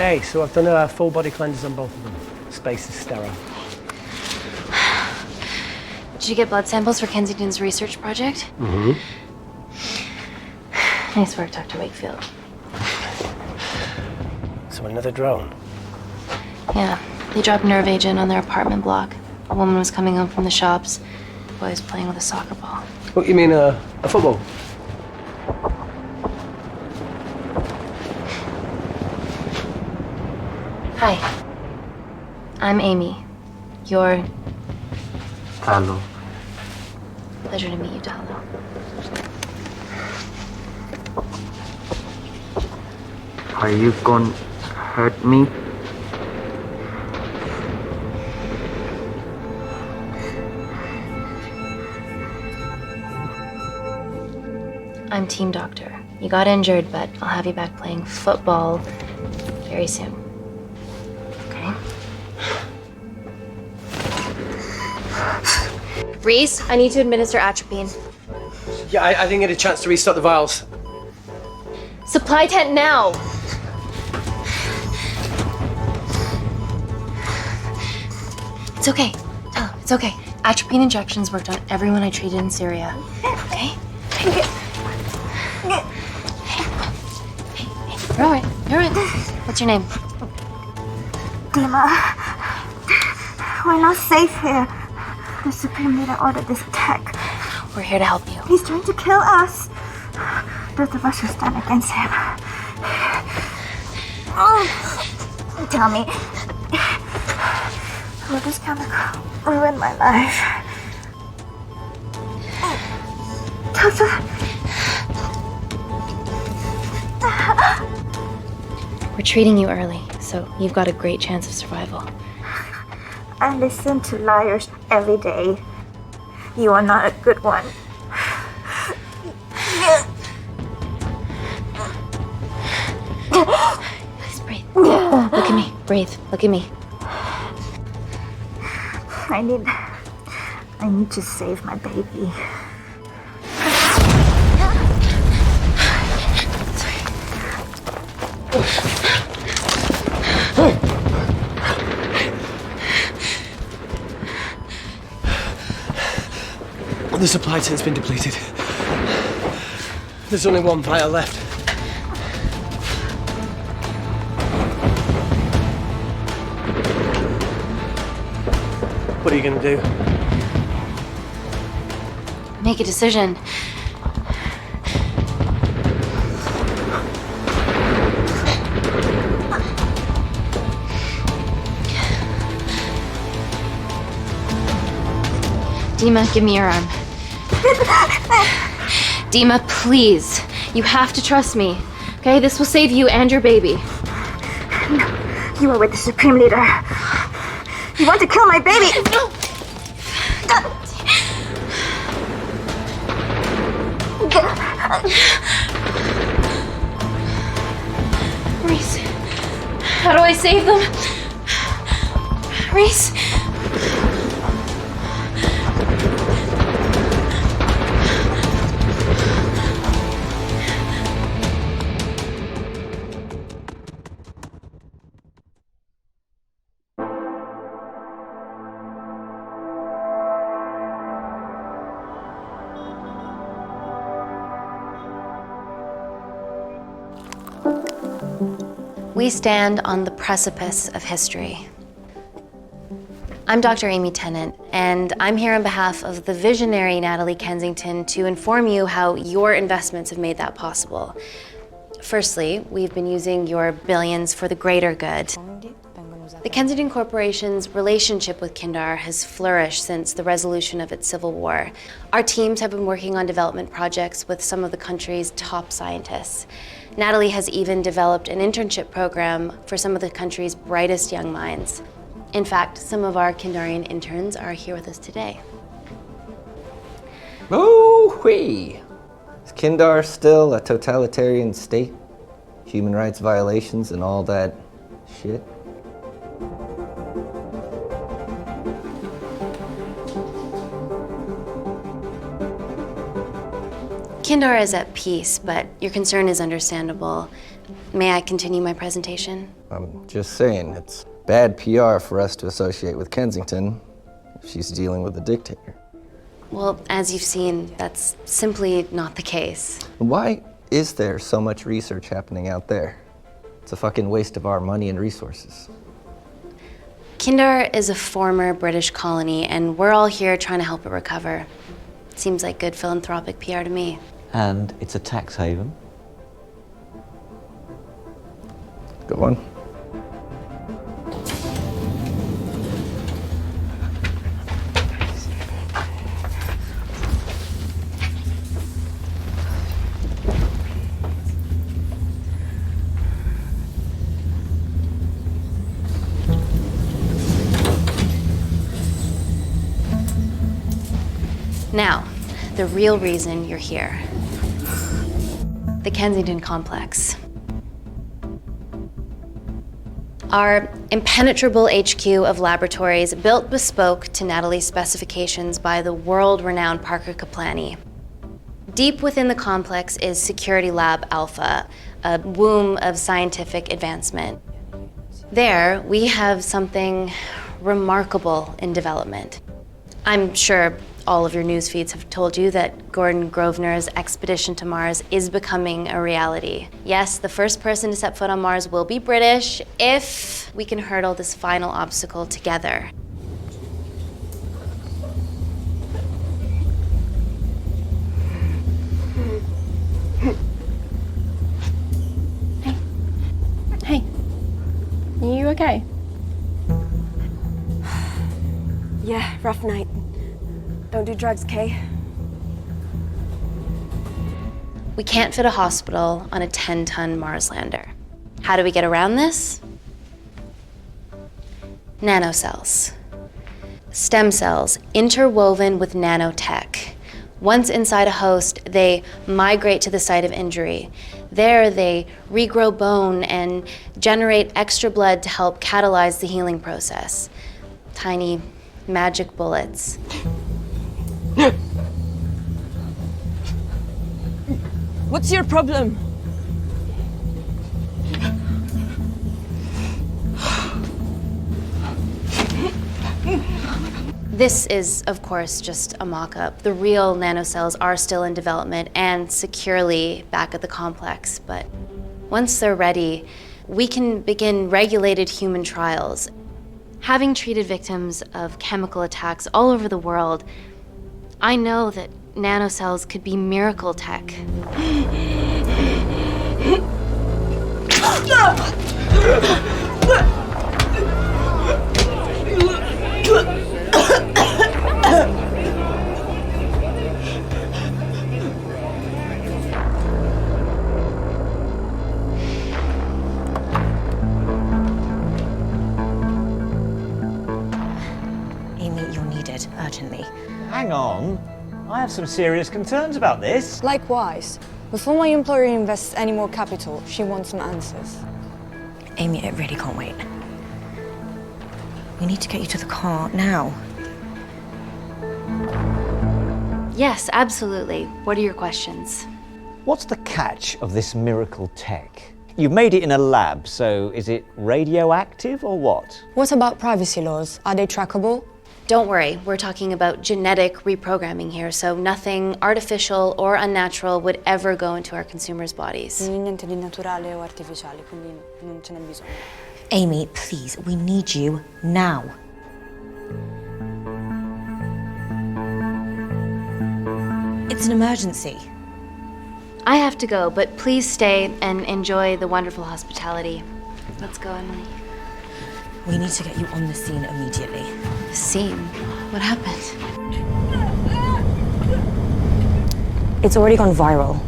Okay, so I've done a full body cleanse on both of them. Space is sterile. Did you get blood samples for Kensington's research project? Mm-hmm. Nice work, Dr. Wakefield. So another drone? Yeah, they dropped nerve agent on their apartment block. A woman was coming home from the shops. The boy was playing with a soccer ball. What, you mean a football? Hi. I'm Amy. You're... Hello. Pleasure to meet you, Talo. Are you gonna hurt me? I'm team doctor. You got injured, but I'll have you back playing football very soon. Okay? Reese, I need to administer atropine. Yeah, I didn't get a chance to restock the vials. Supply tent now! It's okay. Tell him, it's okay. Atropine injections worked on everyone I treated in Syria. Okay? Hey. You're all right. You're all right. What's your name? Dima, we're not safe here. The Supreme Leader ordered this attack. We're here to help you. He's trying to kill us. Both of us will stand against him. Tell me, will this chemical ruin my life? We're treating you early, so you've got a great chance of survival. I listen to liars every day. You are not a good one. Please breathe. Look at me. Breathe. Look at me. I need to save my baby. The supply tent's been depleted. There's only one vial left. What are you gonna do? Make a decision. Dima, give me your arm. Dima, please. You have to trust me. Okay? This will save you and your baby. No, you are with the Supreme Leader. You want to kill my baby? No! Reese, how do I save them? Reese? We stand on the precipice of history. I'm Dr. Amy Tennant, and I'm here on behalf of the visionary Natalie Kensington to inform you how your investments have made that possible. Firstly, we've been using your billions for the greater good. The Kensington Corporation's relationship with Kindar has flourished since the resolution of its civil war. Our teams have been working on development projects with some of the country's top scientists. Natalie has even developed an internship program for some of the country's brightest young minds. In fact, some of our Kindarian interns are here with us today. Ooh-wee! Is Kindar still a totalitarian state? Human rights violations and all that shit? Kindar is at peace, but your concern is understandable. May I continue my presentation? I'm just saying, it's bad PR for us to associate with Kensington if she's dealing with a dictator. Well, as you've seen, that's simply not the case. Why is there so much research happening out there? It's a fucking waste of our money and resources. Kindar is a former British colony, and we're all here trying to help it recover. Seems like good philanthropic PR to me. And it's a tax haven. Go on. Now, the real reason you're here. The Kensington complex. Our impenetrable HQ of laboratories built bespoke to Natalie's specifications by the world-renowned Parker Kaplani. Deep within the complex is Security Lab Alpha, a womb of scientific advancement. There, we have something remarkable in development. I'm sure all of your news feeds have told you that Gordon Grosvenor's expedition to Mars is becoming a reality. Yes, the first person to set foot on Mars will be British if we can hurdle this final obstacle together. Hey, are you okay? Yeah, rough night. Don't do drugs, Kay. We can't fit a hospital on a 10-ton Mars lander. How do we get around this? Nanocells. Stem cells interwoven with nanotech. Once inside a host, they migrate to the site of injury. There, they regrow bone and generate extra blood to help catalyze the healing process. Tiny magic bullets. What's your problem? This is, of course, just a mock-up. The real nanocells are still in development and securely back at the complex, but once they're ready, we can begin regulated human trials. Having treated victims of chemical attacks all over the world, I know that nanocells could be miracle tech. Amy, you're needed urgently. Hang on. I have some serious concerns about this. Likewise. Before my employer invests any more capital, she wants some answers. Amy, it really can't wait. We need to get you to the car now. Yes, absolutely. What are your questions? What's the catch of this miracle tech? You've made it in a lab, so is it radioactive or what? What about privacy laws? Are they trackable? Don't worry, we're talking about genetic reprogramming here, so nothing artificial or unnatural would ever go into our consumers' bodies. Niente di naturale o artificiale, quindi non ce n'è bisogno. Amy, please, we need you now. It's an emergency. I have to go, but please stay and enjoy the wonderful hospitality. Let's go, Emily. We need to get you on the scene immediately. The scene? What happened? It's already gone viral.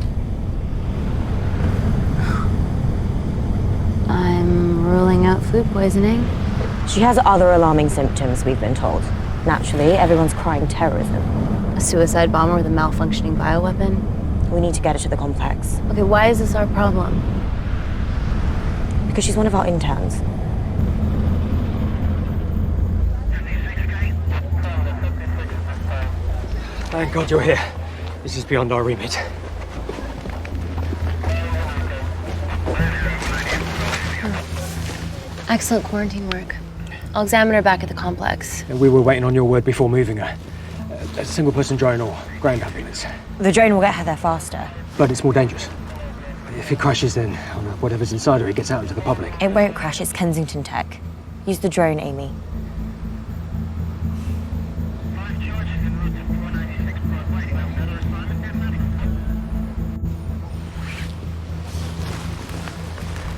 I'm ruling out food poisoning. She has other alarming symptoms, we've been told. Naturally, everyone's crying terrorism. A suicide bomber with a malfunctioning bioweapon? We need to get her to the complex. Okay, why is this our problem? Because she's one of our interns. Thank God you're here. This is beyond our remit. Excellent quarantine work. I'll examine her back at the complex. And we were waiting on your word before moving her. A single person drone or ground ambulance. The drone will get her there faster. But it's more dangerous. If it crashes, then whatever's inside her, it gets out into the public. It won't crash, it's Kensington tech. Use the drone, Amy.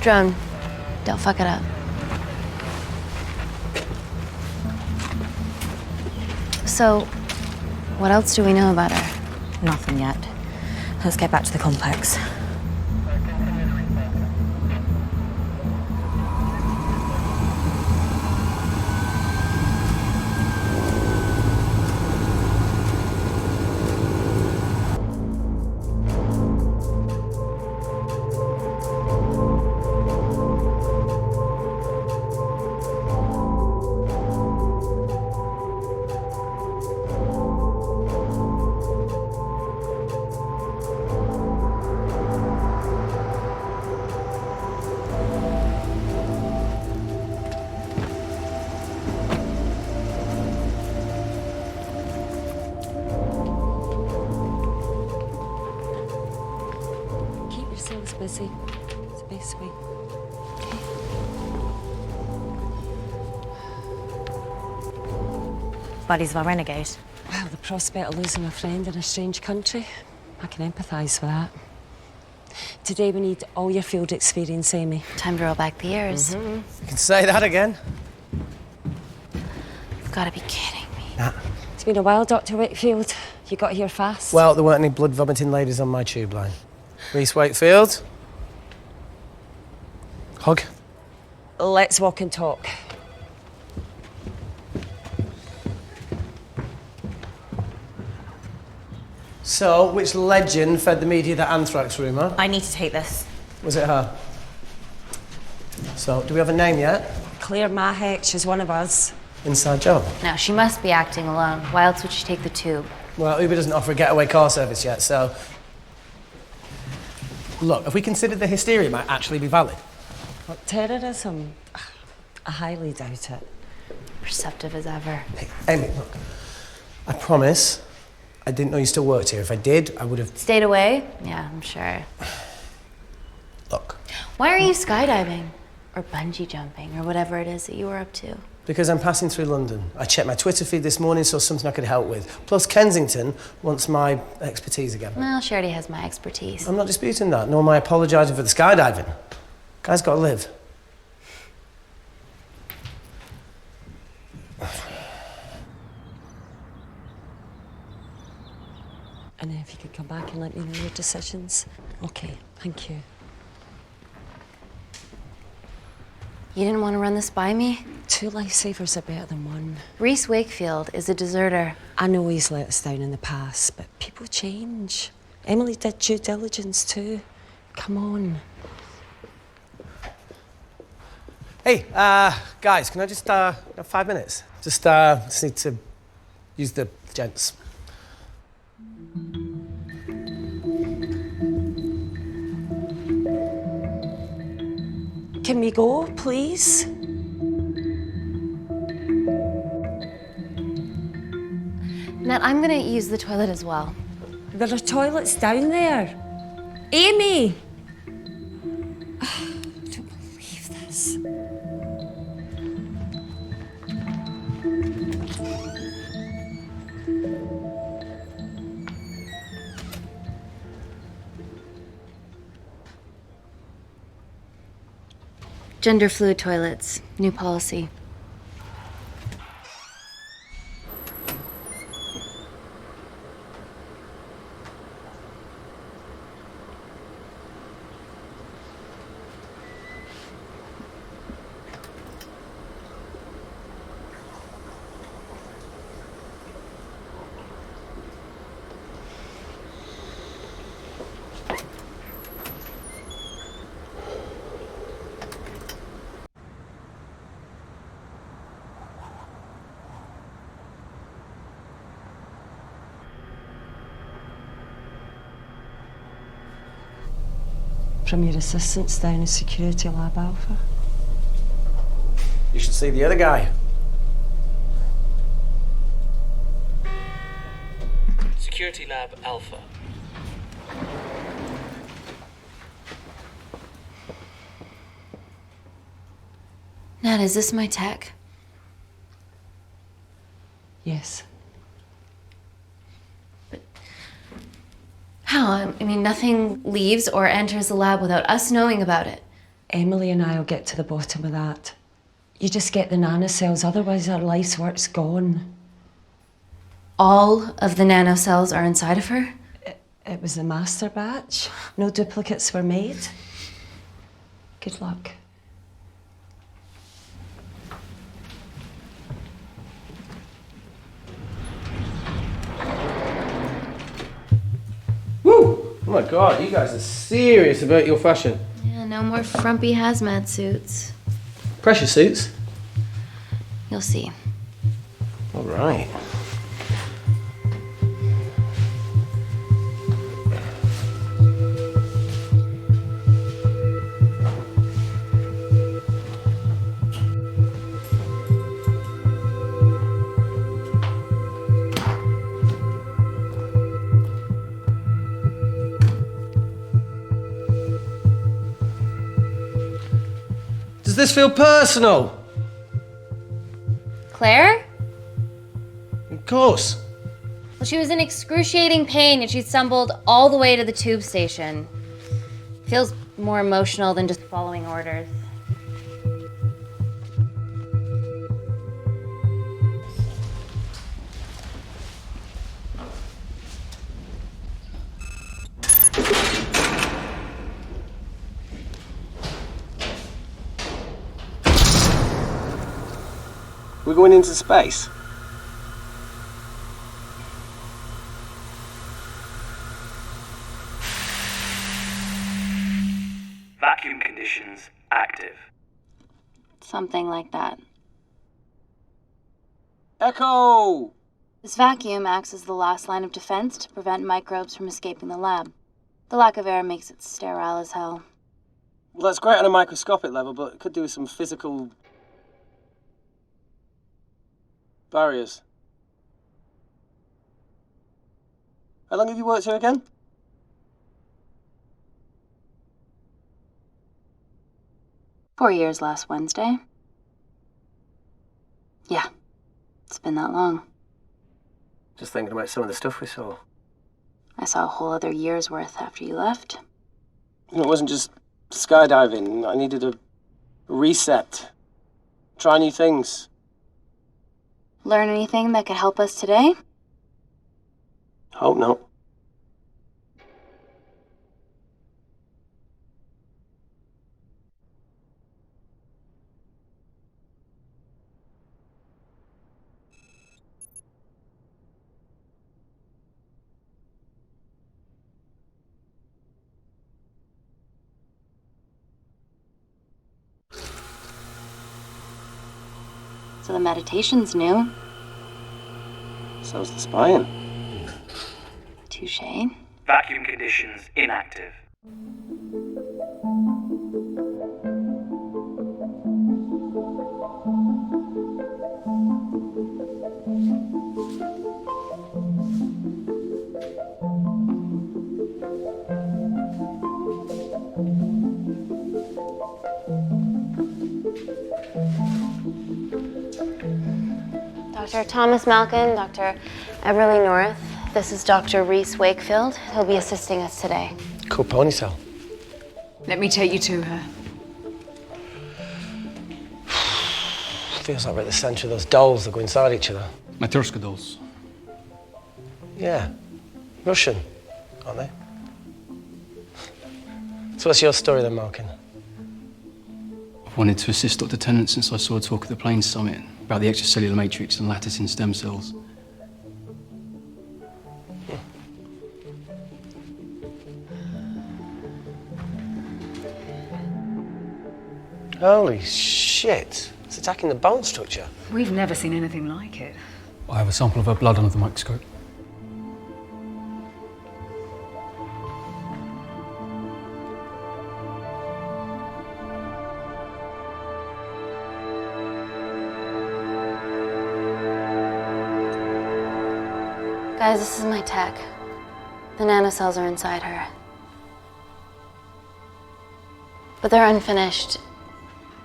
Drone, don't fuck it up. So, what else do we know about her? Nothing yet. Let's get back to the complex. Busy. It's the best way. Buddies of our renegade. Well, the prospect of losing a friend in a strange country, I can empathise with that. Today we need all your field experience, Amy. Time to roll back the years. You can say that again. You've got to be kidding me. Nah. It's been a while, Dr. Wakefield. You got here fast. Well, there weren't any blood-vomiting ladies on my tube line. Reese Wakefield. Hug. Let's walk and talk. So, which legend fed the media that anthrax rumour? I need to take this. Was it her? So, do we have a name yet? Claire Mahek, she's one of us. Inside job. No, she must be acting alone. Why else would she take the tube? Well, Uber doesn't offer a getaway car service yet, so... Look, if we considered the hysteria might actually be valid. What, terrorism? I highly doubt it. Perceptive as ever. Hey, Amy, look. I promise I didn't know you still worked here. If I did, I would have... Stayed away? Yeah, I'm sure. Look. Why are you skydiving? Or bungee jumping, or whatever it is that you were up to? Because I'm passing through London. I checked my Twitter feed this morning, saw something I could help with. Plus, Kensington wants my expertise again. Well, she already has my expertise. I'm not disputing that, nor am I apologising for the skydiving. Guy's got to live. And if you could come back and let me know your decisions. Okay, thank you. You didn't want to run this by me? 2 lifesavers are better than 1. Reese Wakefield is a deserter. I know he's let us down in the past, but people change. Emily did due diligence too. Come on. Hey, guys, can I just, have 5 minutes? Just need to use the gents. Can we go, please? Nat, I'm gonna use the toilet as well. There are toilets down there. Amy! I don't believe this. Gender fluid toilets, new policy. From your assistants down in Security Lab Alpha. You should see the other guy. Security Lab Alpha. Nat, is this my tech? Yes. How? I mean, nothing leaves or enters the lab without us knowing about it. Emily and I will get to the bottom of that. You just get the nanocells, otherwise our life's work's gone. All of the nanocells are inside of her? It was a master batch. No duplicates were made. Good luck. Woo! Oh my God, you guys are serious about your fashion. Yeah, no more frumpy hazmat suits. Pressure suits? You'll see. All right. Does this feel personal? Claire? Of course. Well, she was in excruciating pain and she stumbled all the way to the tube station. Feels more emotional than just following orders. We're going into space. Vacuum conditions active. Something like that. Echo! This vacuum acts as the last line of defense to prevent microbes from escaping the lab. The lack of air makes it sterile as hell. Well, that's great on a microscopic level, but it could do with some physical barriers. How long have you worked here again? "4 years last Wednesday." Yeah, it's been that long. Just thinking about some of the stuff we saw. I saw a whole other year's worth after you left. You know, it wasn't just skydiving. I needed a reset. Try new things. Learn anything that could help us today? Hope not. So the meditation's new. So's the spying. Touché. Vacuum conditions inactive. Dr. Thomas Malkin, Dr. Everly North. This is Dr. Reese Wakefield. He'll be assisting us today. Cool ponytail. Let me take you to her. Feels like we're at the centre of those dolls that go inside each other. Matryoshka dolls. Yeah. Russian, aren't they? So what's your story then, Malkin? I've wanted to assist Dr. Tennant since I saw a talk at the Plains Summit about the extracellular matrix and lattice in stem cells. Holy shit. It's attacking the bone structure. We've never seen anything like it. I have a sample of her blood under the microscope. Guys, this is my tech. The nanocells are inside her. But they're unfinished.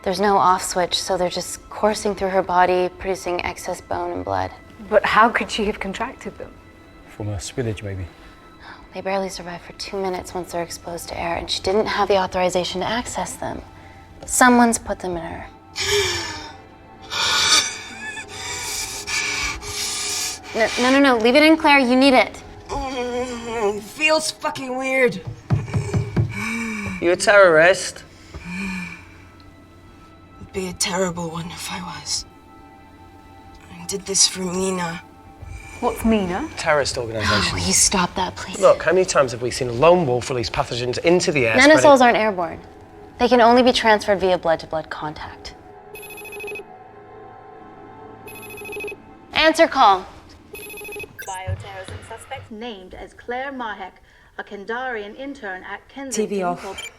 There's no off switch, so they're just coursing through her body, producing excess bone and blood. But how could she have contracted them? From a spillage, maybe. They barely survive for 2 minutes once they're exposed to air, and she didn't have the authorization to access them. Someone's put them in her. No. Leave it in, Claire. You need it. Feels fucking weird. You a terrorist? Would be a terrible one if I was. I did this for Mina. What's Mina? Terrorist organisation. Will you stop that, please? Look, how many times have we seen a lone wolf release pathogens into the air? Nanocells aren't airborne. They can only be transferred via blood-to-blood contact. Answer call. Bioterrorism suspect named as Claire Mahek, a Kandarian intern at Kensington. TV off.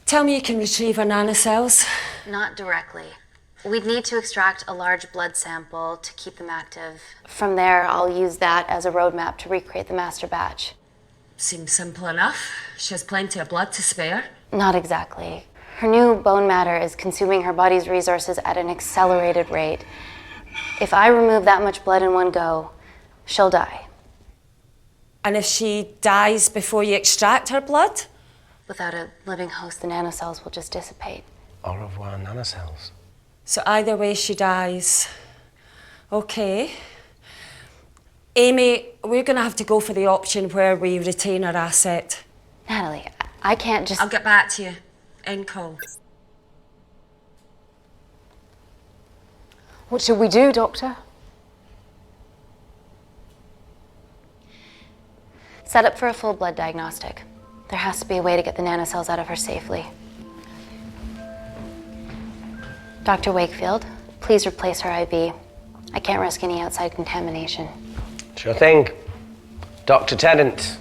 Tell me you can retrieve her nanocells. Not directly. We'd need to extract a large blood sample to keep them active. From there, I'll use that as a roadmap to recreate the master batch. Seems simple enough. She has plenty of blood to spare. Not exactly. Her new bone matter is consuming her body's resources at an accelerated rate. If I remove that much blood in one go, she'll die. And if she dies before you extract her blood? Without a living host, the nanocells will just dissipate. Au revoir, nanocells. So either way she dies. Okay. Amy, we're gonna have to go for the option where we retain our asset. Natalie, I can't just... I'll get back to you. End call. What should we do, Doctor? Set up for a full blood diagnostic. There has to be a way to get the nanocells out of her safely. Dr. Wakefield, please replace her IV. I can't risk any outside contamination. Sure thing. Dr. Tennant.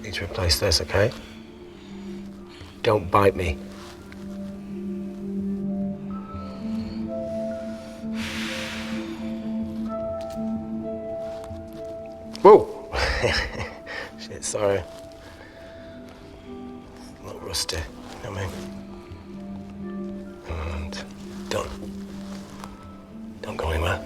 Need to replace this, okay? Don't bite me. Whoa! Shit, sorry. A little rusty, you know what I mean? And don't go anywhere.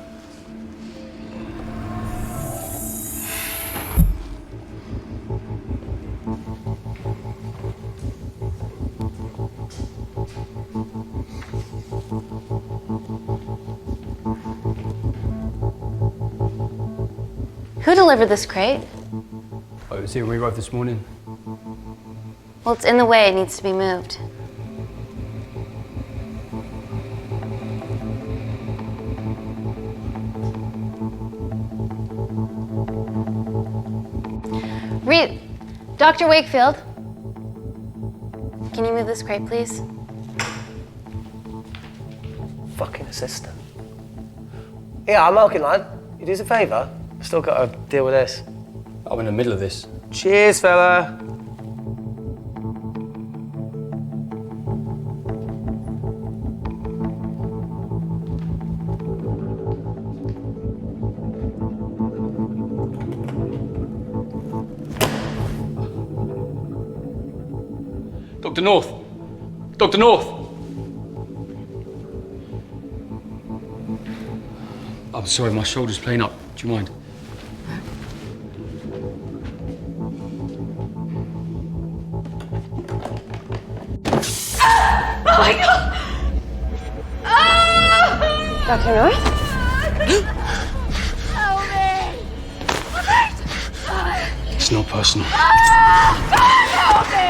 Who delivered this crate? Oh, it was here when we arrived this morning. Well, it's in the way. It needs to be moved. Dr. Wakefield, can you move this crate, please? Fucking assistant. Yeah, I'm okay, lad. You do us a favour? I've still got to deal with this. I'm in the middle of this. Cheers, fella. Dr. North! Dr. North! I'm sorry, my shoulder's playing up. Do you mind? Oh my God! Dr. North? It's not personal. Help me!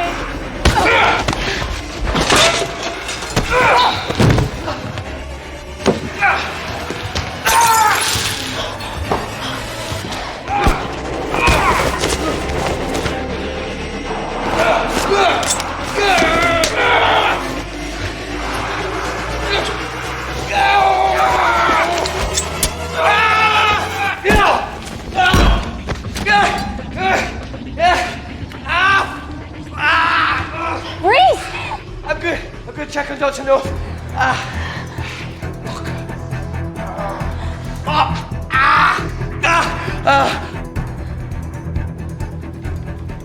check on Dr. North.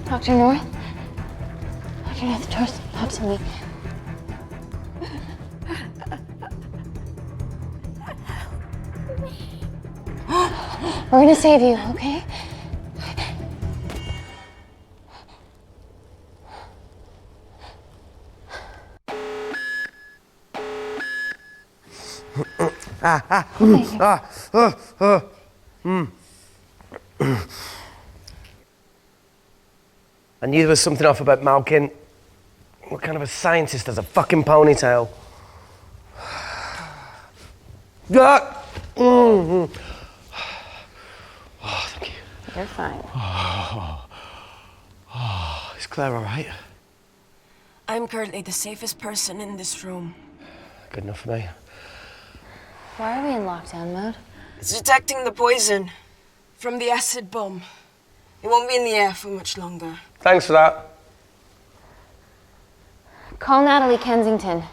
Dr. North? Dr. North, talk to me. We're gonna save you, okay? I knew there was something off about Malkin. What kind of a scientist has a fucking ponytail? Oh, thank you. You're fine. Is Claire all right? I'm currently the safest person in this room. Good enough for me. Why are we in lockdown mode? It's detecting the poison from the acid bomb. It won't be in the air for much longer. Thanks for that. Call Natalie Kensington.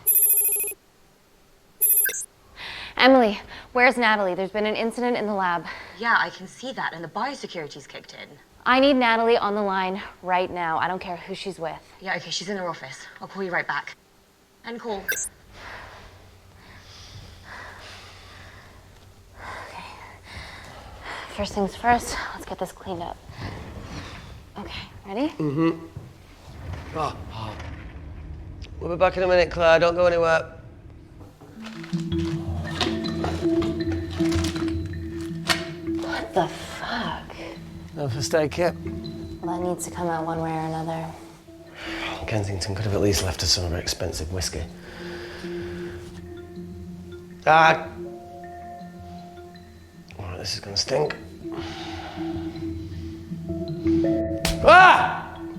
Emily, where's Natalie? There's been an incident in the lab. Yeah, I can see that, and the biosecurity's kicked in. I need Natalie on the line right now. I don't care who she's with. Yeah, okay, she's in her office. I'll call you right back. End call. Okay. First things first, let's get this cleaned up. Okay, ready? Mm-hmm. We'll be back in a minute, Claire. Don't go anywhere. What the fuck? No first aid kit. Well, that needs to come out one way or another. Kensington could have at least left us some of her expensive whiskey. Alright, this is gonna stink.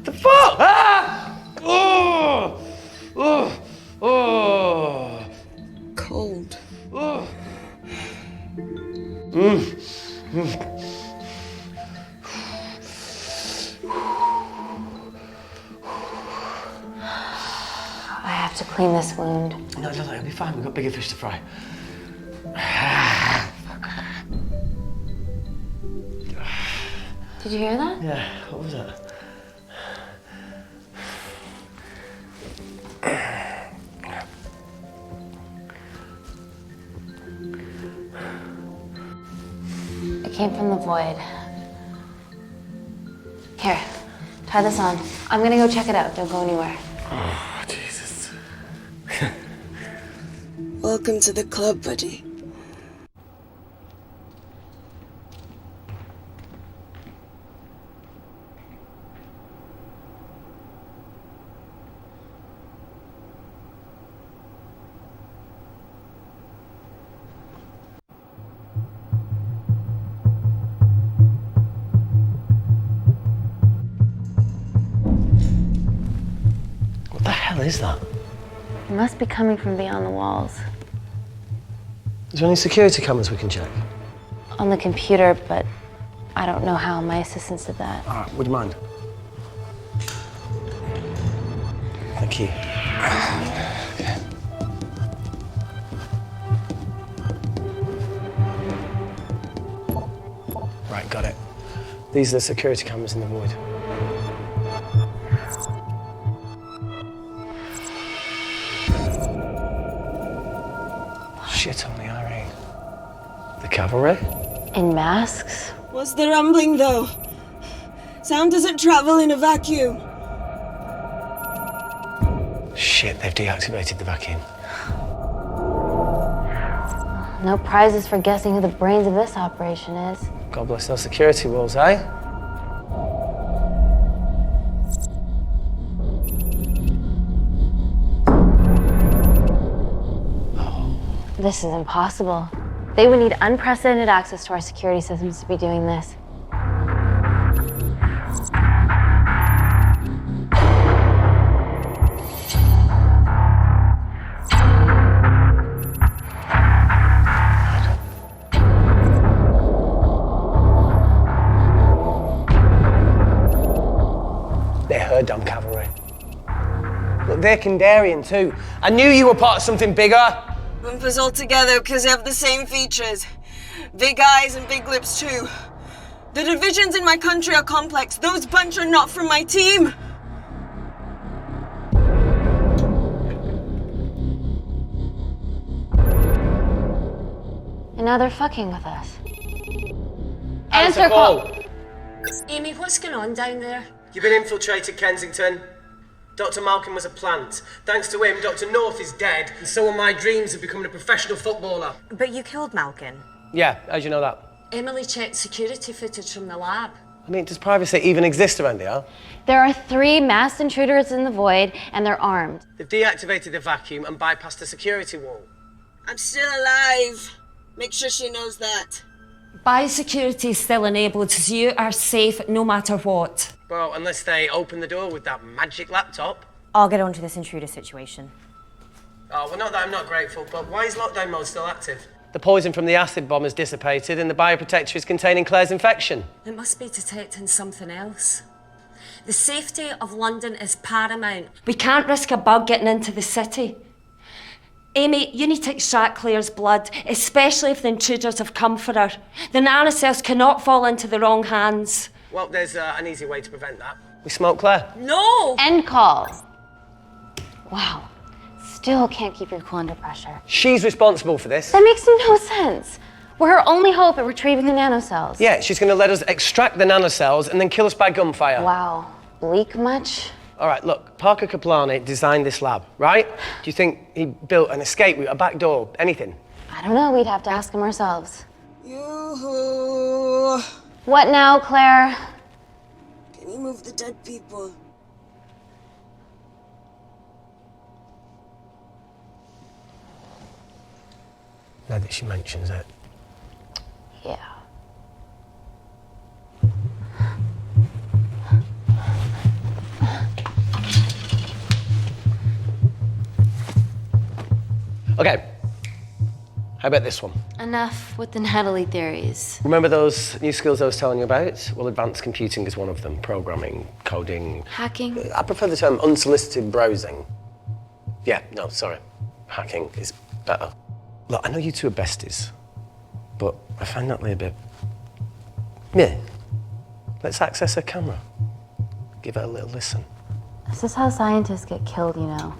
The fuck? Oh! Oh! Oh! Cold. Oh! I have to clean this wound. No, it'll be fine. We've got bigger fish to fry. Did you hear that? Yeah, what was that? It came from the void. Here, try this on. I'm gonna go check it out. Don't go anywhere. Oh, Jesus. Welcome to the club, buddy. What the hell is that? It must be coming from beyond the walls. Is there any security cameras we can check? On the computer, but I don't know how. My assistants did that. All right, would you mind? Thank you. Okay. Right, got it. These are the security cameras in the void. Shit on the RE. The cavalry? In masks? What's the rumbling, though? Sound doesn't travel in a vacuum. Shit, they've deactivated the vacuum. No prizes for guessing who the brains of this operation is. God bless those security walls, eh? This is impossible. They would need unprecedented access to our security systems to be doing this. They're her damn cavalry. Look, they're Kandarian too. I knew you were part of something bigger. Lump us all together because they have the same features. Big eyes and big lips too. The divisions in my country are complex. Those bunch are not from my team. And now they're fucking with us. Answer call. Amy, what's going on down there? You've been infiltrated, Kensington. Dr. Malcolm was a plant. Thanks to him, Dr. North is dead, and so are my dreams of becoming a professional footballer. But you killed Malcolm. Yeah, how'd you know that? Emily checked security footage from the lab. I mean, does privacy even exist around here? There are 3 masked intruders in the void, and they're armed. They've deactivated the vacuum and bypassed the security wall. I'm still alive. Make sure she knows that. Biosecurity is still enabled, so you are safe no matter what. Well, unless they open the door with that magic laptop. I'll get onto this intruder situation. Oh, well, not that I'm not grateful, but why is lockdown mode still active? The poison from the acid bomb has dissipated and the bioprotector is containing Claire's infection. It must be detecting something else. The safety of London is paramount. We can't risk a bug getting into the city. Amy, you need to extract Claire's blood, especially if the intruders have come for her. The nanocells cannot fall into the wrong hands. Well, there's an easy way to prevent that. We smoke Claire. No! End call. Wow. Still can't keep your cool under pressure. She's responsible for this. That makes no sense. We're her only hope at retrieving the nanocells. Yeah, she's going to let us extract the nanocells and then kill us by gunfire. Wow. Bleak much? All right, look, Parker Kaplani designed this lab, right? Do you think he built an escape route, a back door, anything? I don't know. We'd have to ask him ourselves. Yoo-hoo. What now, Claire? Can you move the dead people? Now that she mentions it. Yeah. Okay. How about this one? Enough with the Natalie theories. Remember those new skills I was telling you about? Well, advanced computing is one of them. Programming, coding. Hacking? I prefer the term unsolicited browsing. Yeah, no, sorry. Hacking is better. Look, I know you two are besties, but I find Natalie a bit... Yeah. Let's access her camera. Give her a little listen. This is how scientists get killed, you know.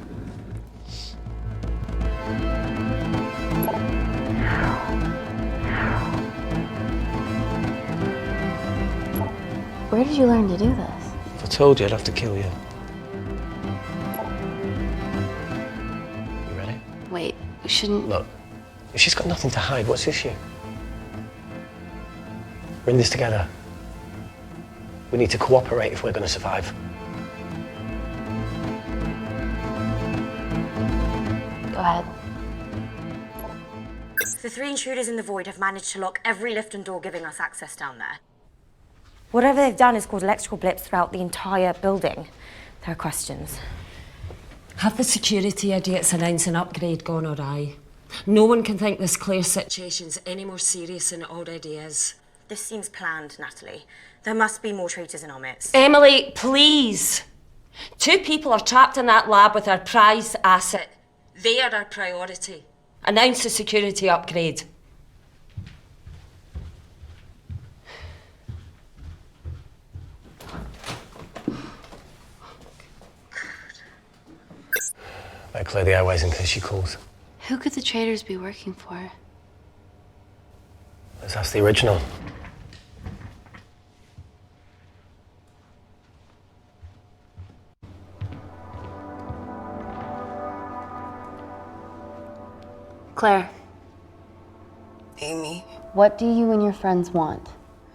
Where did you learn to do this? If I told you, I'd have to kill you. You ready? Wait, we shouldn't... Look, if she's got nothing to hide, what's the issue? We're in this together. We need to cooperate if we're going to survive. Go ahead. The 3 intruders in the void have managed to lock every lift and door giving us access down there. Whatever they've done has caused electrical blips throughout the entire building. There are questions. Have the security idiots announce an upgrade gone awry? No one can think this Claire situation's any more serious than it already is. This seems planned, Natalie. There must be more traitors in our midst. Emily, please. 2 people are trapped in that lab with our prized asset. They are our priority. Announce the security upgrade. Better clear the airways in case she calls. Who could the traitors be working for? Let's ask the original. Claire, Amy, what do you and your friends want?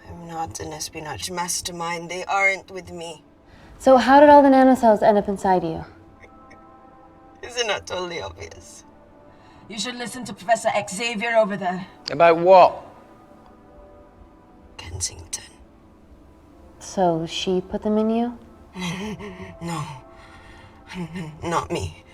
I'm not an espionage mastermind. They aren't with me. So how did all the nanocells end up inside you? Isn't that totally obvious? You should listen to Professor Xavier over there. About what? Kensington. So she put them in you? No. Not me.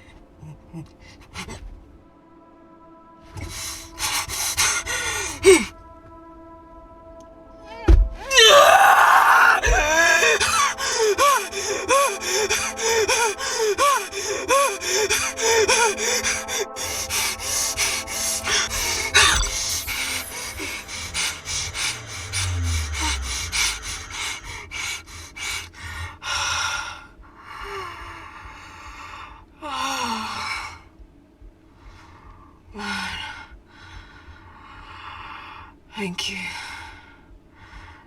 Thank you.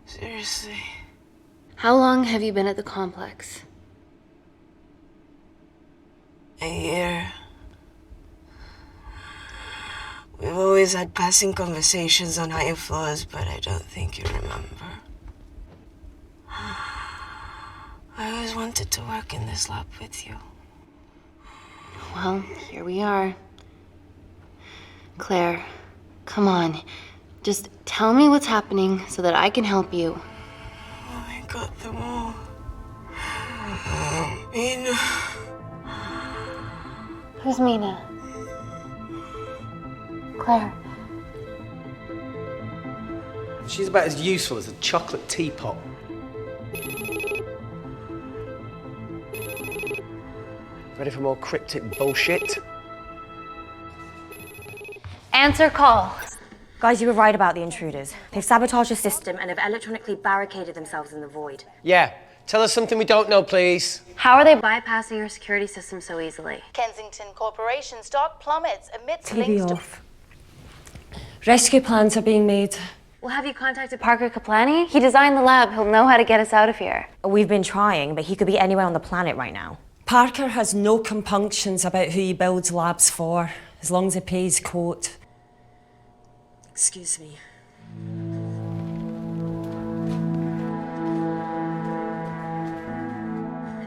Seriously. How long have you been at the complex? A year. We've always had passing conversations on higher floors, but I don't think you remember. I always wanted to work in this lab with you. Well, here we are. Claire, come on. Just tell me what's happening so that I can help you. Oh, I got them all. Mina. Who's Mina? Claire. She's about as useful as a chocolate teapot. Ready for more cryptic bullshit? Answer call. Guys, you were right about the intruders. They've sabotaged the system and have electronically barricaded themselves in the void. Yeah. Tell us something we don't know, please. How are they bypassing your security system so easily? Kensington Corporation stock plummets amidst TV links to... off. Rescue plans are being made. Well, have you contacted Parker Kaplani? He designed the lab. He'll know how to get us out of here. We've been trying, but he could be anywhere on the planet right now. Parker has no compunctions about who he builds labs for, as long as he pays court. Excuse me.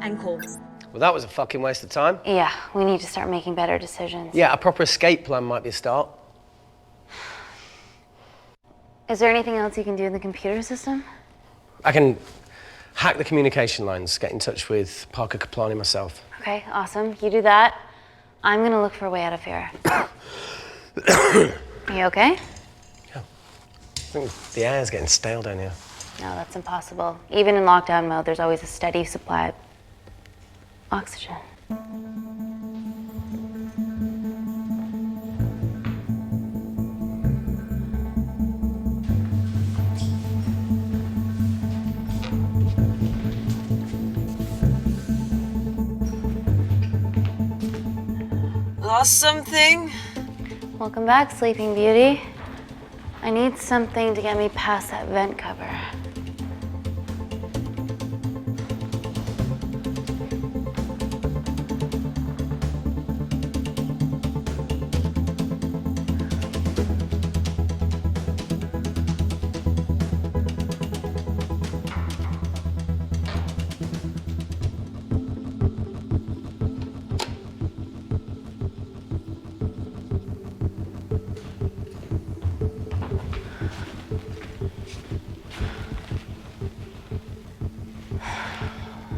End call. Well, that was a fucking waste of time. Yeah, we need to start making better decisions. Yeah, a proper escape plan might be a start. Is there anything else you can do in the computer system? I can hack the communication lines, get in touch with Parker Kaplani myself. Okay, awesome. You do that. I'm gonna look for a way out of here. Are you okay? Yeah. I think the air's getting stale down here. No, that's impossible. Even in lockdown mode, there's always a steady supply of oxygen. Lost something? Welcome back, Sleeping Beauty. I need something to get me past that vent cover.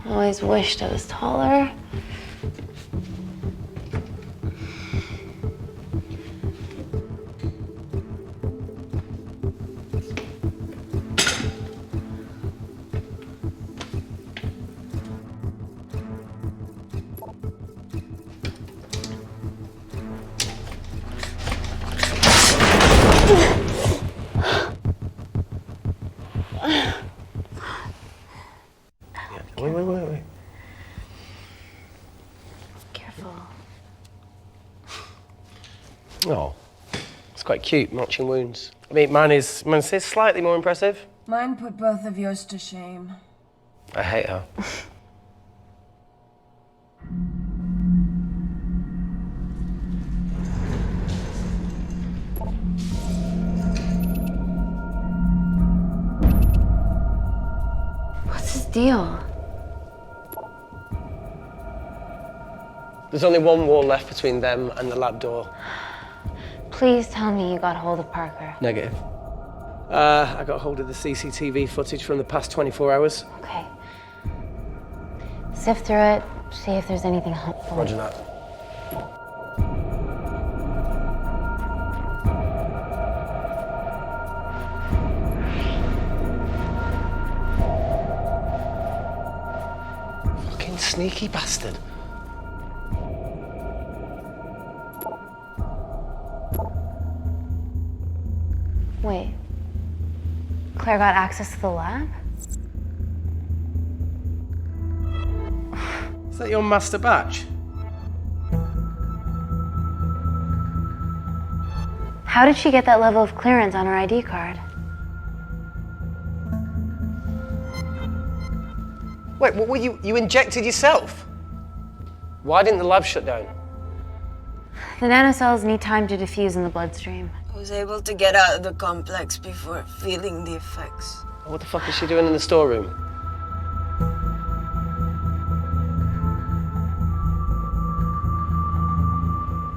Always wished I was taller. Wait. Careful. Oh, it's quite cute, matching wounds. I mean, mine is slightly more impressive. Mine put both of yours to shame. I hate her. What's his deal? There's only one wall left between them and the lab door. Please tell me you got hold of Parker. Negative. I got hold of the CCTV footage from the past 24 hours. Okay. Sift through it, see if there's anything helpful. Roger that. Fucking sneaky bastard. Wait. Claire got access to the lab? Is that your master batch? How did she get that level of clearance on her ID card? Wait, what were you injected yourself? Why didn't the lab shut down? The nanocells need time to diffuse in the bloodstream. I was able to get out of the complex before feeling the effects. What the fuck is she doing in the storeroom?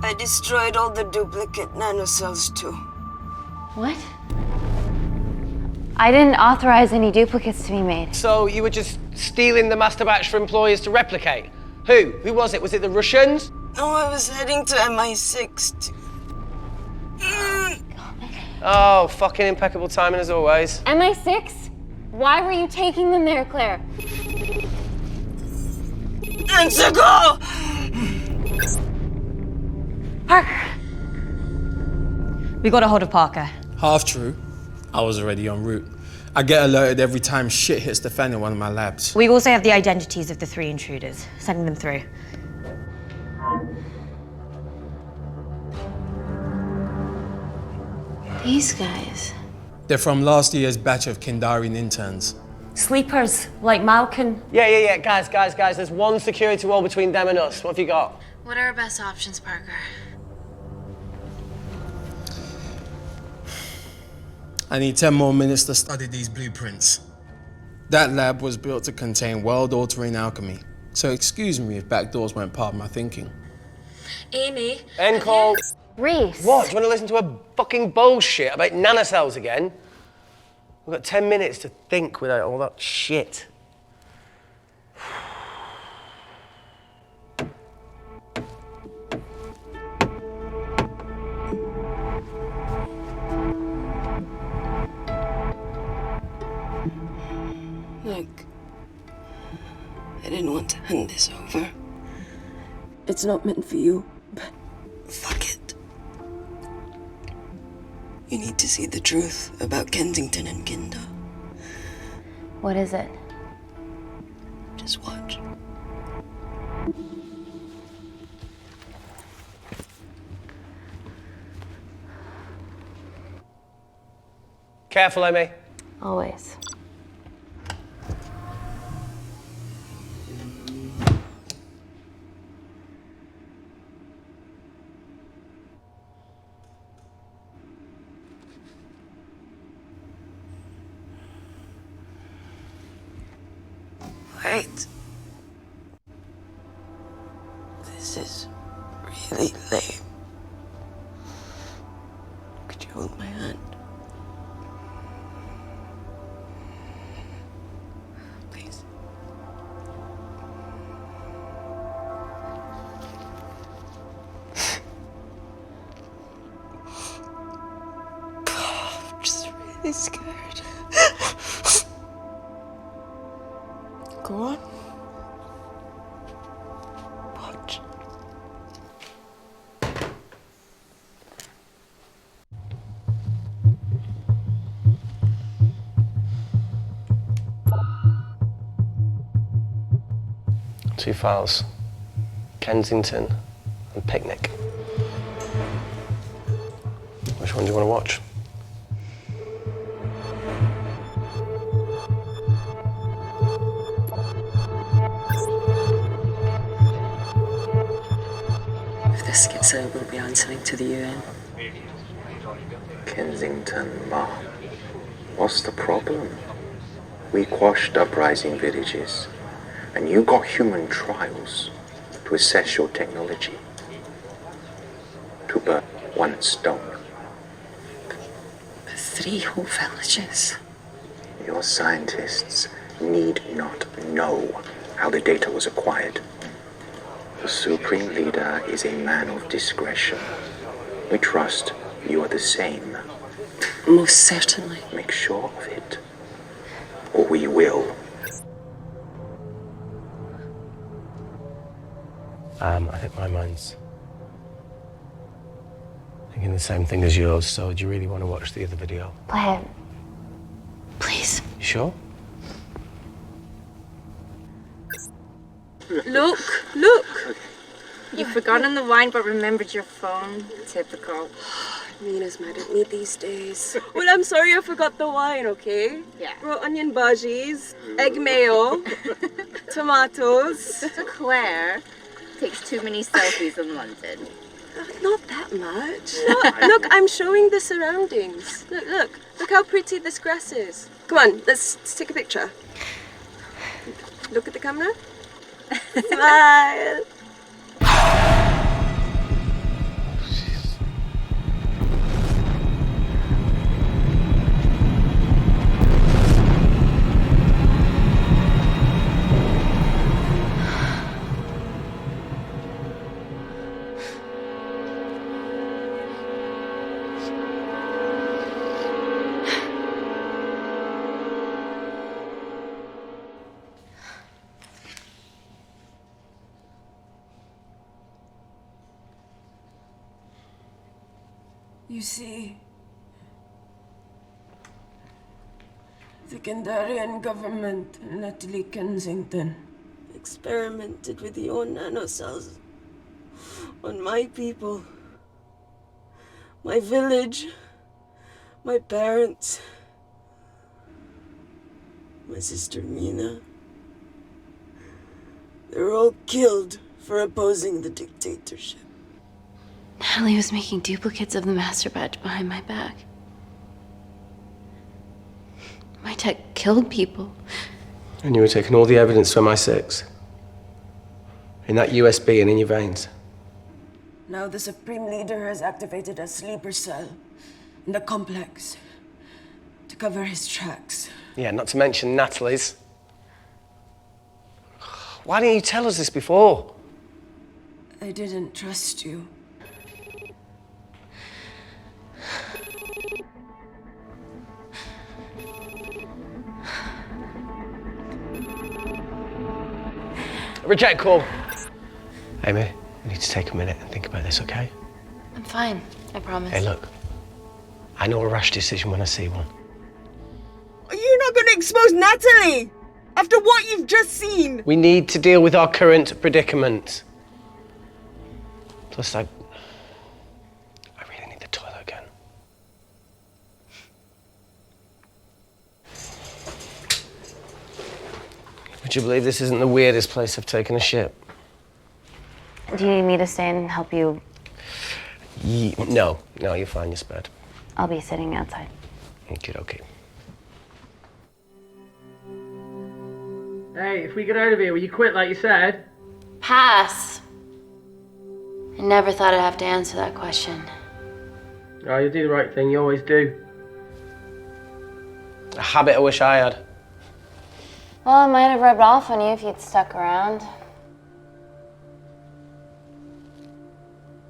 I destroyed all the duplicate nanocells too. What? I didn't authorize any duplicates to be made. So you were just stealing the master batch for employers to replicate? Who? Who was it? Was it the Russians? No, I was heading to MI6 Oh, fucking impeccable timing as always. MI6? Why were you taking them there, Claire? And to go! Parker! We got a hold of Parker. Half true. I was already en route. I get alerted every time shit hits the fan in one of my labs. We also have the identities of the 3 intruders. Sending them through. These guys. They're from last year's batch of Kindarian interns. Sleepers, like Malkin. Yeah. Guys. There's one security wall between them and us. What have you got? What are our best options, Parker? I need 10 more minutes to study these blueprints. That lab was built to contain world-altering alchemy. So excuse me if backdoors weren't part of my thinking. Amy. End call. Reese. What? Do you want to listen to a fucking bullshit about nanocells again? We've got 10 minutes to think without all that shit. Look, I didn't want to hand this over. It's not meant for you, but fuck it. You need to see the truth about Kensington and Kinder. What is it? Just watch. Careful, Amy. Always. Wait. This is really lame. Could you hold my hand? Please. I'm just really scared. Go on. Watch. Two files. Kensington and Picnic. Which one do you want to watch? If this gets out, we'll be answering to the UN. Kensington, Ma. What's the problem? We quashed uprising villages, and you got human trials to assess your technology. To burn one stone. 3 whole villages. Your scientists need not know how the data was acquired. The Supreme Leader is a man of discretion. We trust you are the same. Most certainly. Make sure of it, or we will. I think my mind's thinking the same thing as yours, so do you really want to watch the other video? Play it. Please. You sure? Look! You've forgotten the wine but remembered your phone. Typical. Mina's mad at me these days. Well, I'm sorry I forgot the wine, okay? Yeah. Raw onion bhajis, egg mayo, tomatoes. So Claire takes too many selfies in London. Not that much. Look, I'm showing the surroundings. Look how pretty this grass is. Come on, let's take a picture. Look at the camera. Smile. You see, the Kandarian government and Natalie Kensington experimented with your nanocells on my people, my village, my parents, my sister Mina. They were all killed for opposing the dictatorship. Natalie was making duplicates of the master batch behind my back. My tech killed people. And you were taking all the evidence from MI6? In that USB and in your veins? Now the Supreme Leader has activated a sleeper cell in the complex to cover his tracks. Yeah, not to mention Natalie's. Why didn't you tell us this before? I didn't trust you. Reject call. Amy, we need to take a minute and think about this, okay? I'm fine, I promise. Hey, look. I know a rash decision when I see one. Are you not going to expose Natalie? After what you've just seen? We need to deal with our current predicament. Plus, I really need the toilet again. Would you believe this isn't the weirdest place I've taken a shit? Do you need me to stay and help you? No, you're fine, you're spared. I'll be sitting outside. Okay. Hey, if we get out of here, will you quit like you said? Pass. I never thought I'd have to answer that question. Oh, you do the right thing, you always do. A habit I wish I had. Well, it might have rubbed off on you if you'd stuck around.